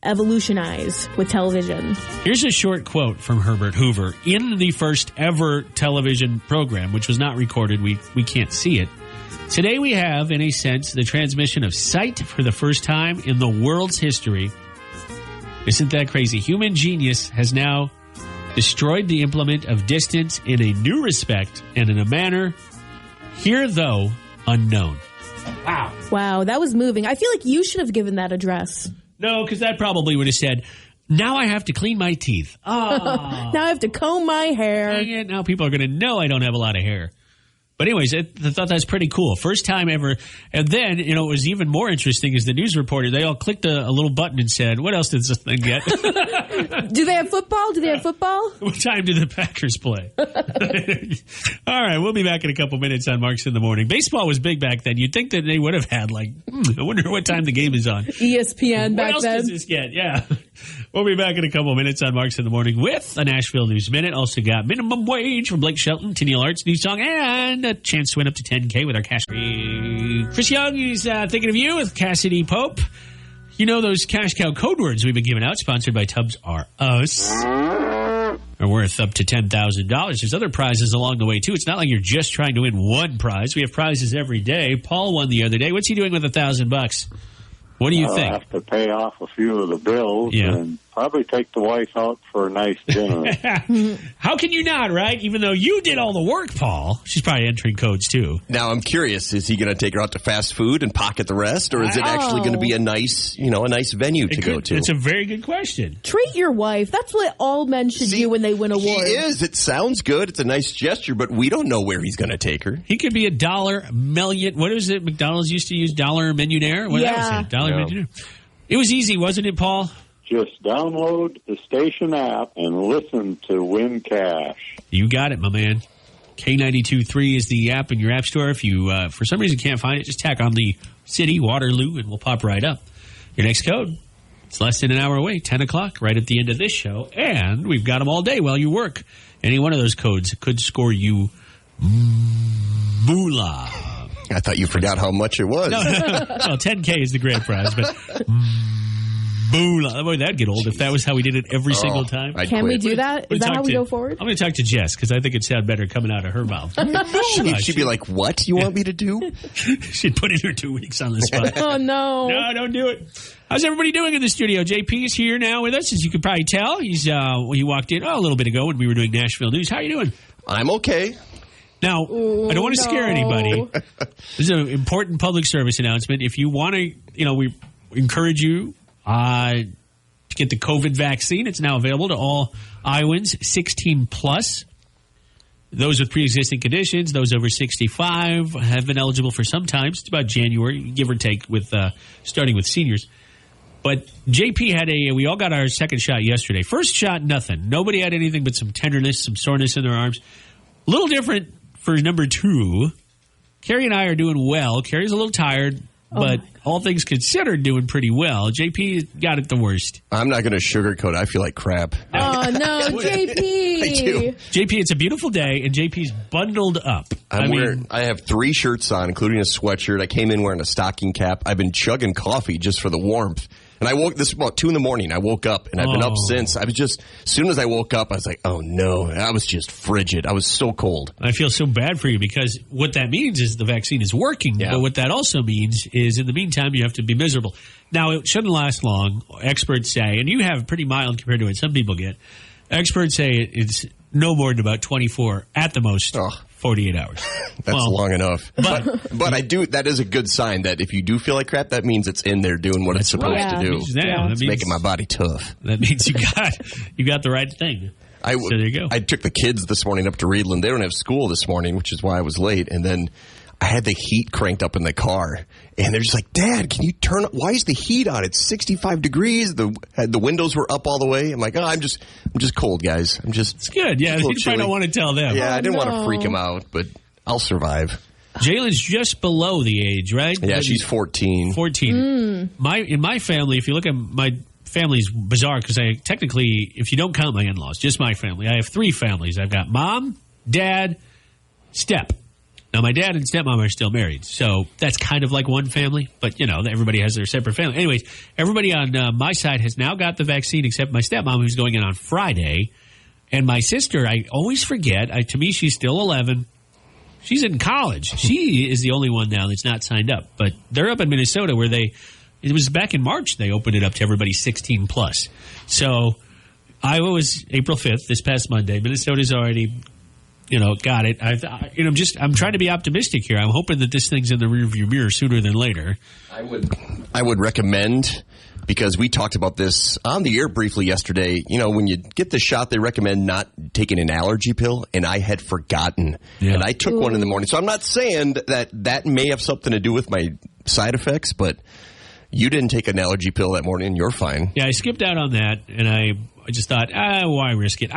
evolutionize with television. Here's a short quote from Herbert Hoover in the first ever television program, which was not recorded. We can't see it. Today we have, in a sense, the transmission of sight for the first time in the world's history. Isn't that crazy? Human genius has now destroyed the implement of distance in a new respect and in a manner here, though, unknown. Wow. Wow, that was moving. I feel like you should have given that address. No, because that probably would have said, now I have to clean my teeth. Oh. Now I have to comb my hair. Dang it, now people are going to know I don't have a lot of hair. But anyways, I thought that's pretty cool. First time ever. And then, it was even more interesting as the news reporter, they all clicked a little button and said, what else does this thing get? Do they have football? What time do the Packers play? All right, we'll be back in a couple minutes on Marks in the Morning. Baseball was big back then. You'd think that they would have had, I wonder what time the game is on. ESPN back then. What else does this get? Yeah. We'll be back in a couple minutes on Marks in the Morning with a Nashville News Minute. Also got Minimum Wage from Blake Shelton, Tennille Art's new song, and a chance to win up to $10K with our cash. Chris Young is thinking of you with Cassidy Pope. You know those cash cow code words we've been giving out, sponsored by Tubbs R Us, are worth up to $10,000. There's other prizes along the way, too. It's not like you're just trying to win one prize. We have prizes every day. Paul won the other day. What's he doing with $1,000? What do you think? I'll have to pay off a few of the bills and probably take the wife out for a nice dinner. How can you not, right? Even though you did all the work, Paul. She's probably entering codes, too. Now, I'm curious, is he going to take her out to fast food and pocket the rest? Or is it actually going to be a nice venue to go to? It's a very good question. Treat your wife. That's what all men should do when they win awards. He is. It sounds good. It's a nice gesture, but we don't know where he's going to take her. He could be $1 million. What is it? McDonald's used to use $1 millionaire? What was it? $1 millionaire. It was easy, wasn't it, Paul? Just download the station app and listen to Win Cash. You got it, my man. K92.3 is the app in your app store. If you, for some reason, can't find it, just tack on the city, Waterloo, and we'll pop right up. Your next code. It's less than an hour away, 10 o'clock, right at the end of this show. And we've got them all day while you work. Any one of those codes could score you moolah. I thought you forgot how much it was. No, well, 10K is the grand prize, but moolah. Boy, that'd get old if that was how we did it every single time. Can we do that? Is that how we go forward? I'm going to talk to Jess because I think it'd sound better coming out of her mouth. She'd be like, what you want me to do? She'd put in her 2 weeks on the spot. Oh, no. No, don't do it. How's everybody doing in the studio? JP is here now with us, as you can probably tell. He walked in a little bit ago when we were doing Nashville News. How are you doing? I'm okay. Now, I don't want to scare anybody. This is an important public service announcement. If you want to, we encourage you to get the COVID vaccine. It's now available to all Iowans 16 plus. Those with pre-existing conditions, those over 65 have been eligible for some time. It's about January, give or take, with starting with seniors. But JP had we all got our second shot yesterday. First shot, nothing. Nobody had anything but some tenderness, some soreness in their arms. A little different for number 2. Carrie and I are doing well. Carrie's a little tired, but all things considered, doing pretty well. JP got it the worst. I'm not going to sugarcoat it. I feel like crap. Oh, no, JP. I do. JP, it's a beautiful day, and JP's bundled up. I have 3 shirts on, including a sweatshirt. I came in wearing a stocking cap. I've been chugging coffee just for the warmth. And I woke, this was about 2 in the morning. I woke up, and I've been up since. I was just, as soon as I woke up, I was like, oh no. I was just frigid. I was so cold. I feel so bad for you because what that means is the vaccine is working. Yeah. But what that also means is in the meantime, you have to be miserable. Now, it shouldn't last long. Experts say, and you have pretty mild compared to what some people get. Experts say it's no more than about 24, at the most, 48 hours. That's long enough. But I do, that is a good sign that if you do feel like crap, that means it's in there doing what it's supposed to do. That means, making my body tough. That means you got the right thing. So there you go. I took the kids this morning up to Reedland. They don't have school this morning, which is why I was late. And then I had the heat cranked up in the car. And they're just like, Dad, can you turn up? Why is the heat on? It's 65 degrees. The windows were up all the way. I'm like, I'm just cold, guys. It's good. Yeah, you probably don't want to tell them. Yeah, I didn't want to freak them out, but I'll survive. Jalen's just below the age, right? Yeah, she's 14. 14. In my family, if you look at my family's bizarre because I technically, if you don't count my in-laws, just my family, I have 3 families. I've got mom, dad, step. Now, my dad and stepmom are still married, so that's kind of like one family, but, everybody has their separate family. Anyways, everybody on my side has now got the vaccine except my stepmom, who's going in on Friday, and my sister, I always forget. To me, she's still 11. She's in college. She is the only one now that's not signed up, but they're up in Minnesota where it was back in March they opened it up to everybody 16 plus. So Iowa was April 5th, this past Monday. Minnesota's already got it. I'm trying to be optimistic here. I'm hoping that this thing's in the rearview mirror sooner than later. I would recommend, because we talked about this on the air briefly yesterday, when you get the shot, they recommend not taking an allergy pill, and I had forgotten. Yeah. And I took one in the morning. So I'm not saying that may have something to do with my side effects, but you didn't take an allergy pill that morning. You're fine. Yeah, I skipped out on that, and I just thought, why risk it?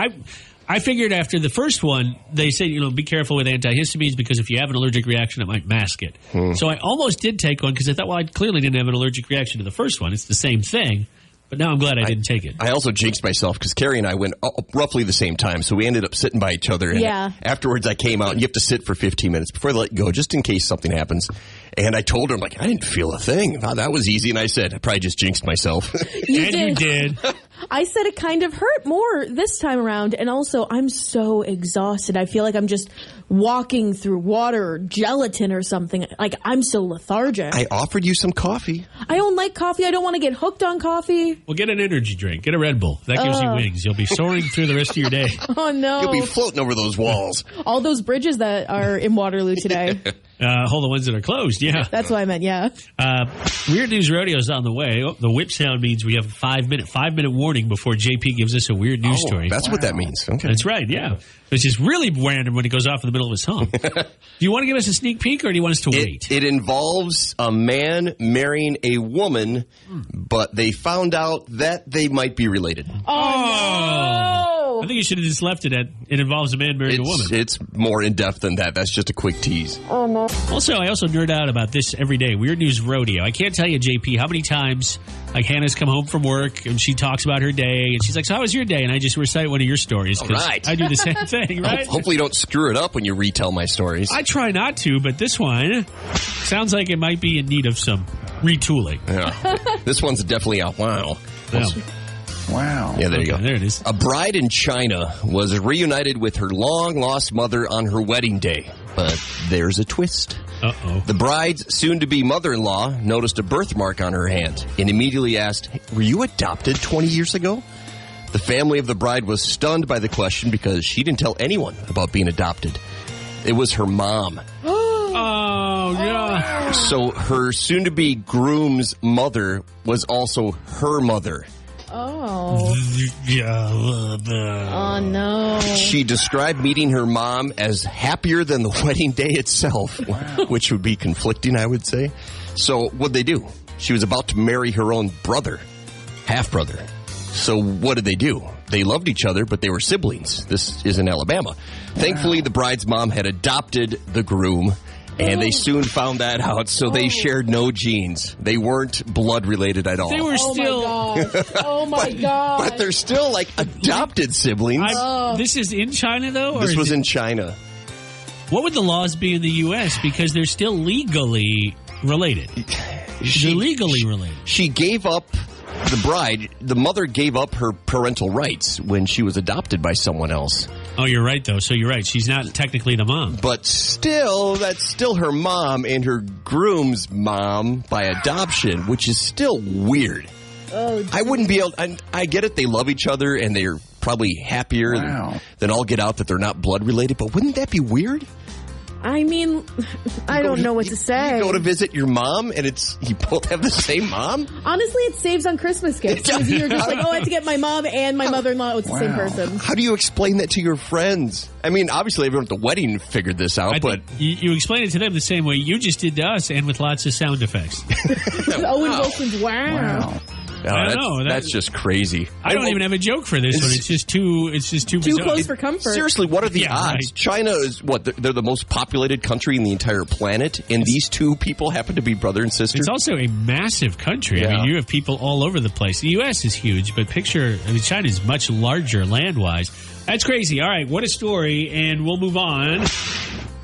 I figured after the first one, they said, be careful with antihistamines because if you have an allergic reaction, it might mask it. So I almost did take one because I thought, I clearly didn't have an allergic reaction to the first one. It's the same thing. But now I'm glad I didn't take it. I also jinxed myself because Carrie and I went roughly the same time. So we ended up sitting by each other. And afterwards, I came out, and you have to sit for 15 minutes before they let you go, just in case something happens. And I told her, I didn't feel a thing. Wow, that was easy. And I said, I probably just jinxed myself. You did. I said it kind of hurt more this time around. And also, I'm so exhausted. I feel like I'm just walking through water or gelatin or something. Like, I'm so lethargic. I offered you some coffee. I don't like coffee. I don't want to get hooked on coffee. Well, get an energy drink. Get a Red Bull. That gives you wings. You'll be soaring through the rest of your day. Oh, no. You'll be floating over those walls. All those bridges that are in Waterloo today. All the ones that are closed, yeah. That's what I meant, yeah. Weird News Rodeo is on the way. The whip sound means we have a 5-minute warning before JP gives us a weird news story. That's what that means. Okay. That's right, yeah. Which is really random when it goes off in the middle of a song. Do you want to give us a sneak peek, or do you want us to wait? It involves a man marrying a woman, but they found out that they might be related. Oh, no! I think you should have just left it at it involves a man marrying a woman. It's more in-depth than that. That's just a quick tease. Oh, no. Also, I also nerd out about this every day. Weird News Rodeo. I can't tell you, JP, how many times Hannah's come home from work and she talks about her day and she's like, so how was your day? And I just recite one of your stories because I do the same thing, right? Hopefully you don't screw it up when you retell my stories. I try not to, but this one sounds like it might be in need of some retooling. Yeah. This one's definitely a wow. Yeah. Wow. Yeah, there you go. There it is. A bride in China was reunited with her long-lost mother on her wedding day. But there's a twist. Uh-oh. The bride's soon-to-be mother-in-law noticed a birthmark on her hand and immediately asked, hey, were you adopted 20 years ago? The family of the bride was stunned by the question because she didn't tell anyone about being adopted. It was her mom. Oh, yeah. So her soon-to-be groom's mother was also her mother. Oh. Oh, no. She described meeting her mom as happier than the wedding day itself, which would be conflicting, I would say. So what'd they do? She was about to marry her own brother, half-brother. So what did they do? They loved each other, but they were siblings. This is in Alabama. Thankfully, the bride's mom had adopted the groom, and they soon found that out, so they shared no genes. They weren't blood-related at all. They were still... Oh, my God. But they're still, like, adopted siblings. This is in China, though? This was in China. What would the laws be in the U.S.? Because they're still legally related. They're legally related. She gave up the bride, the mother gave up her parental rights when she was adopted by someone else. Oh, you're right, though. So you're right. She's not technically the mom. But still, that's still her mom and her groom's mom by adoption, which is still weird. Oh, I wouldn't be able... I get it. They love each other, and they're probably happier than all get out that they're not blood-related. But wouldn't that be weird? I mean, I don't know what to say. You go to visit your mom, and you both have the same mom? Honestly, it saves on Christmas gifts. You're just like, I have to get my mom and my mother-in-law. It's the same person. How do you explain that to your friends? I mean, obviously, everyone at the wedding figured this out, but... You explain it to them the same way you just did to us, and with lots of sound effects. Owen Wilson's wow. I don't know. That's just crazy. I don't even have a joke for this one. It's just too bizarre. Close for comfort. Seriously, what are the odds? Right. China is they're the most populated country in the entire planet, and these two people happen to be brother and sister. It's also a massive country. Yeah. I mean, you have people all over the place. The U.S. is huge, but China is much larger land-wise. That's crazy. All right, what a story, and we'll move on.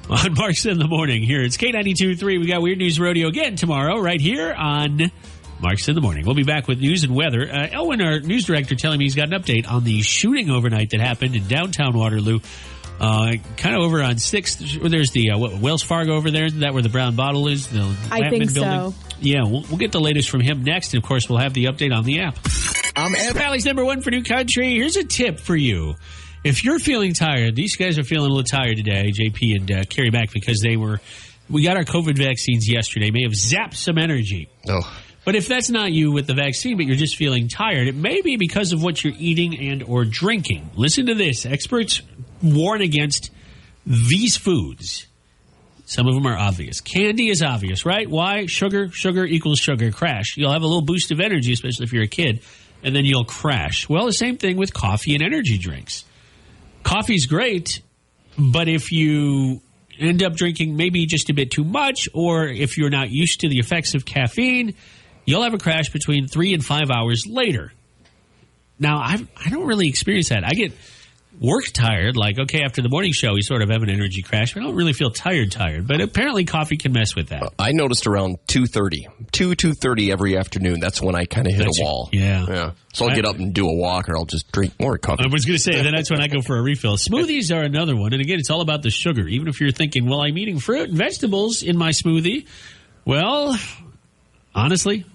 On Marks in the Morning here. It's K92.3. We got Weird News Rodeo again tomorrow right here on Marks in the Morning. We'll be back with news and weather. Elwin, our news director, telling me he's got an update on the shooting overnight that happened in downtown Waterloo. Kind of over on 6th. There's the Wells Fargo over there. Is that where the brown bottle is? The I think building? so. Yeah, we'll get the latest from him next. And, of course, we'll have the update on the app. I'm Valley's #1 for New Country. Here's a tip for you. If you're feeling tired, these guys are feeling a little tired today, JP and Carrie Mack, because we got our COVID vaccines yesterday. May have zapped some energy. Oh. But if that's not you with the vaccine, but you're just feeling tired, it may be because of what you're eating and or drinking. Listen to this. Experts warn against these foods. Some of them are obvious. Candy is obvious, right? Why? Sugar equals sugar. Crash. You'll have a little boost of energy, especially if you're a kid, and then you'll crash. Well, the same thing with coffee and energy drinks. Coffee's great, but if you end up drinking maybe just a bit too much, or if you're not used to the effects of caffeine, you'll have a crash between 3 and 5 hours later. Now, I don't really experience that. I get work tired, like, okay, after the morning show, we sort of have an energy crash. I don't really feel tired, but apparently coffee can mess with that. I noticed around 2:30 every afternoon. That's when I kind of hit a wall. Yeah. So I'll get up and do a walk, or I'll just drink more coffee. I was going to say, then that's when I go for a refill. Smoothies are another one. And again, it's all about the sugar. Even if you're thinking, well, I'm eating fruit and vegetables in my smoothie. Well, honestly,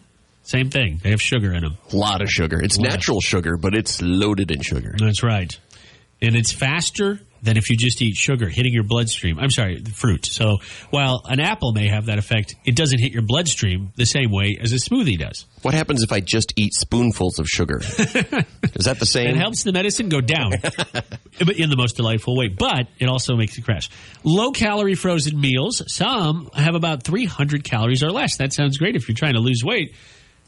same thing. They have sugar in them. A lot of sugar. It's natural sugar, but it's loaded in sugar. That's right. And it's faster than if you just eat sugar, hitting your bloodstream. I'm sorry, fruit. So while an apple may have that effect, it doesn't hit your bloodstream the same way as a smoothie does. What happens if I just eat spoonfuls of sugar? Is that the same? It helps the medicine go down in the most delightful way, but it also makes it crash. Low-calorie frozen meals. Some have about 300 calories or less. That sounds great if you're trying to lose weight.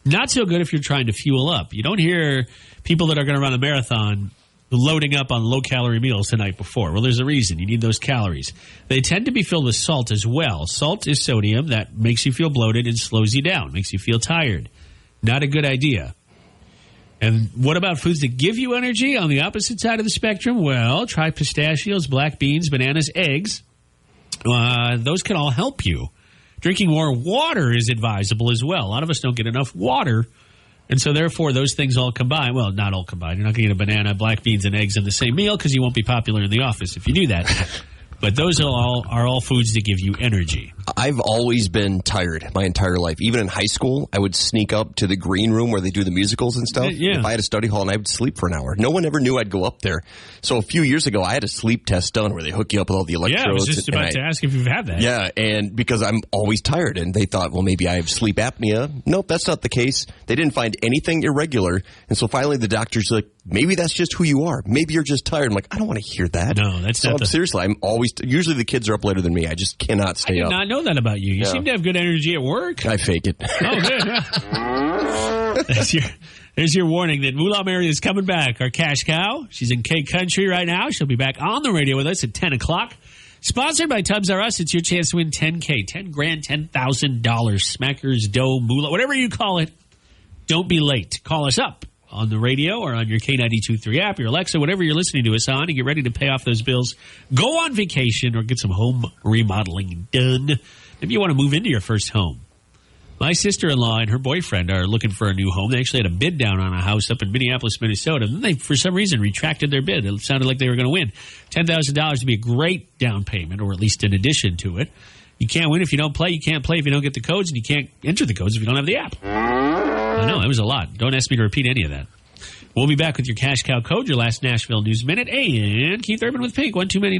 Not so good if you're trying to fuel up. You don't hear people that are going to run a marathon loading up on low-calorie meals the night before. Well, there's a reason. You need those calories. They tend to be filled with salt as well. Salt is sodium that makes you feel bloated and slows you down, makes you feel tired. Not a good idea. And what about foods that give you energy on the opposite side of the spectrum? Well, try pistachios, black beans, bananas, eggs. Those can all help you. Drinking more water is advisable as well. A lot of us don't get enough water. And so, therefore, those things all combine. Well, not all combined. You're not going to get a banana, black beans, and eggs in the same meal because you won't be popular in the office if you do that. But those are all foods that give you energy. I've always been tired my entire life. Even in high school, I would sneak up to the green room where they do the musicals and stuff. Yeah. If I had a study hall, and I would sleep for an hour. No one ever knew I'd go up there. So a few years ago, I had a sleep test done where they hook you up with all the electrodes. Yeah, I was just about to ask if you've had that. Yeah, and because I'm always tired, and they thought, well, maybe I have sleep apnea. Nope, that's not the case. They didn't find anything irregular. And so finally the doctor's like, maybe that's just who you are. Maybe you're just tired. I'm like, I don't want to hear that. No, that's not seriously, I'm always usually the kids are up later than me. I just cannot stay up. I did not know that about you. You seem to have good energy at work. I fake it. Oh, good. There's your warning that Moolah Mary is coming back. Our cash cow. She's in K Country right now. She'll be back on the radio with us at 10 o'clock. Sponsored by Tubbs R Us. It's your chance to win $10K, $10,000, $10,000. Smackers, dough, moolah, whatever you call it. Don't be late. Call us up on the radio or on your K92.3 app, your Alexa, whatever you're listening to us on, and get ready to pay off those bills. Go on vacation or get some home remodeling done. Maybe you want to move into your first home. My sister-in-law and her boyfriend are looking for a new home. They actually had a bid down on a house up in Minneapolis, Minnesota. And then they, for some reason, retracted their bid. It sounded like they were going to win. $10,000 would be a great down payment, or at least in addition to it. You can't win if you don't play. You can't play if you don't get the codes. And you can't enter the codes if you don't have the app. I know, that was a lot. Don't ask me to repeat any of that. We'll be back with your Cash Cow code, your last Nashville News Minute, and Keith Urban with Pink. 1 too many.